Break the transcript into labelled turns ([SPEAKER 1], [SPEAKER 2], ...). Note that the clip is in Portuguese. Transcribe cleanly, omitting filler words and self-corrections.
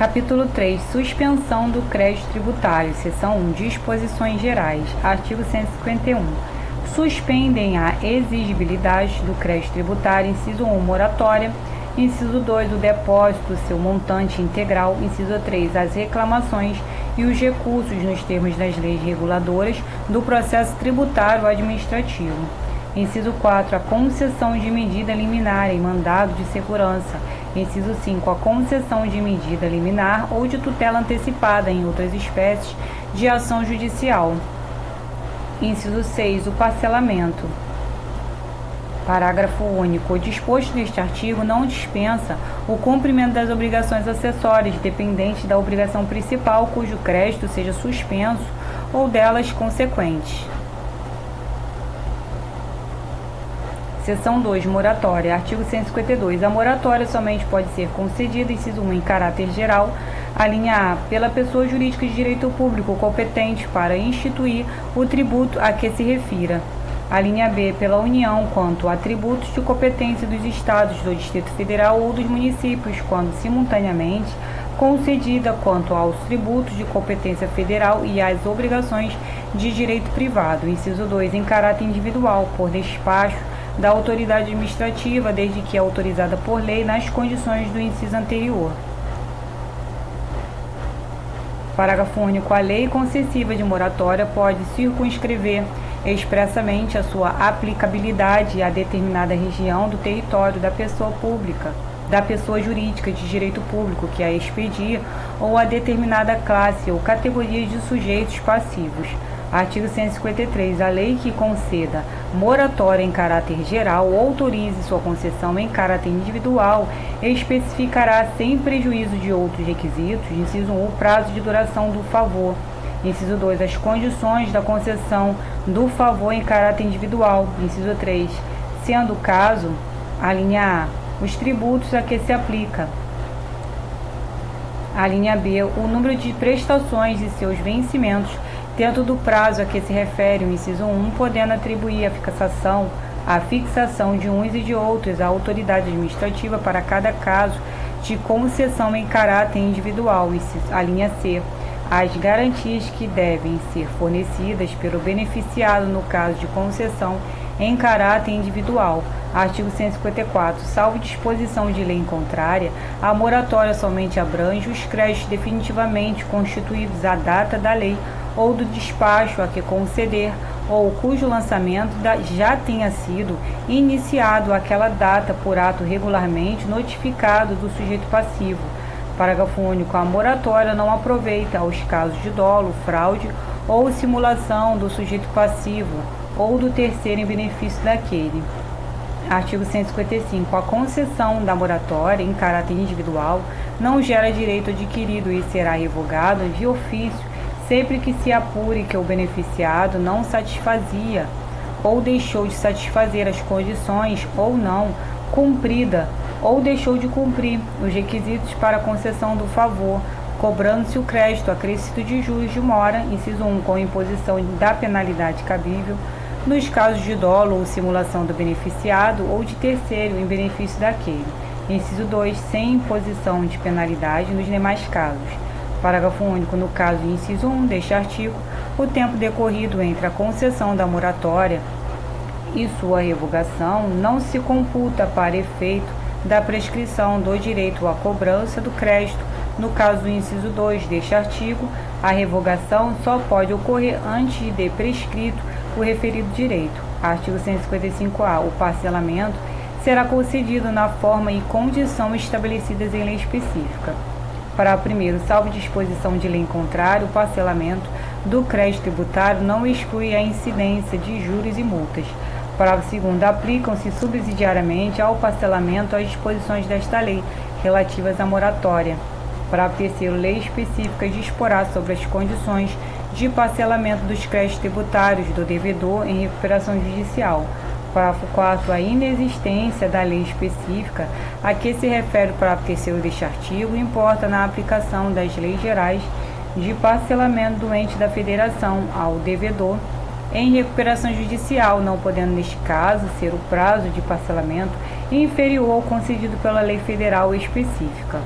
[SPEAKER 1] Capítulo 3. Suspensão do crédito tributário. Seção 1. Disposições gerais. Artigo 151. Suspendem a exigibilidade do crédito tributário. Inciso 1. Moratória. Inciso 2. O depósito, seu montante integral. Inciso 3. As reclamações e os recursos nos termos das leis reguladoras do processo tributário administrativo. Inciso 4. A concessão de medida liminar em mandado de segurança. Inciso 5. A concessão de medida liminar ou de tutela antecipada em outras espécies de ação judicial. Inciso 6. O parcelamento. Parágrafo único. O disposto neste artigo não dispensa o cumprimento das obrigações acessórias dependentes da obrigação principal cujo crédito seja suspenso ou delas consequentes. Seção 2. Moratória. Artigo 152. A moratória somente pode ser concedida, inciso 1, em caráter geral, a linha A, pela pessoa jurídica de direito público competente para instituir o tributo a que se refira. A linha B, pela União, quanto a tributos de competência dos Estados, do Distrito Federal ou dos municípios, quando simultaneamente concedida quanto aos tributos de competência federal e às obrigações de direito privado. Inciso 2, em caráter individual, por despacho da autoridade administrativa, desde que autorizada por lei nas condições do inciso anterior. Parágrafo único. A lei concessiva de moratória pode circunscrever expressamente a sua aplicabilidade a determinada região do território da pessoa pública, da pessoa jurídica de direito público que a expedir, ou a determinada classe ou categoria de sujeitos passivos. Artigo 153. A lei que conceda moratória em caráter geral ou autorize sua concessão em caráter individual especificará, sem prejuízo de outros requisitos, inciso 1, o prazo de duração do favor. Inciso 2, as condições da concessão do favor em caráter individual. Inciso 3, sendo o caso, a linha A, os tributos a que se aplica. A linha B, o número de prestações e seus vencimentos dentro do prazo a que se refere o inciso 1, podendo atribuir a fixação de uns e de outros à autoridade administrativa para cada caso de concessão em caráter individual. A linha C, as garantias que devem ser fornecidas pelo beneficiado no caso de concessão em caráter individual. Artigo 154. Salvo disposição de lei contrária, a moratória somente abrange os créditos definitivamente constituídos à data da lei ou do despacho a que conceder, ou cujo lançamento já tenha sido iniciado àquela data por ato regularmente notificado do sujeito passivo. Parágrafo único. A moratória não aproveita aos casos de dolo, fraude ou simulação do sujeito passivo ou do terceiro em benefício daquele. Artigo 155. A concessão da moratória em caráter individual não gera direito adquirido e será revogado de ofício sempre que se apure que o beneficiado não satisfazia ou deixou de satisfazer as condições ou não cumprida ou deixou de cumprir os requisitos para a concessão do favor, cobrando-se o crédito acrescido de juros de mora, inciso 1, com imposição da penalidade cabível, nos casos de dolo ou simulação do beneficiado ou de terceiro em benefício daquele. Inciso 2, sem imposição de penalidade nos demais casos. Parágrafo único. No caso de inciso 1 deste artigo, o tempo decorrido entre a concessão da moratória e sua revogação não se computa para efeito da prescrição do direito à cobrança do crédito. No caso do inciso 2 deste artigo, a revogação só pode ocorrer antes de prescrito o referido direito. Artigo 155-A. O parcelamento será concedido na forma e condição estabelecidas em lei específica. Parágrafo 1º. Salvo disposição de lei contrária, o parcelamento do crédito tributário não exclui a incidência de juros e multas. Parágrafo 2º. Aplicam-se subsidiariamente ao parcelamento as disposições desta lei relativas à moratória. Parágrafo 3º. Lei específica disporá sobre as condições de parcelamento dos créditos tributários do devedor em recuperação judicial. Parágrafo 4º. A inexistência da lei específica a que se refere o parágrafo 3º deste artigo importa na aplicação das leis gerais de parcelamento do ente da federação ao devedor em recuperação judicial, não podendo, neste caso, ser o prazo de parcelamento inferior ao concedido pela lei federal específica.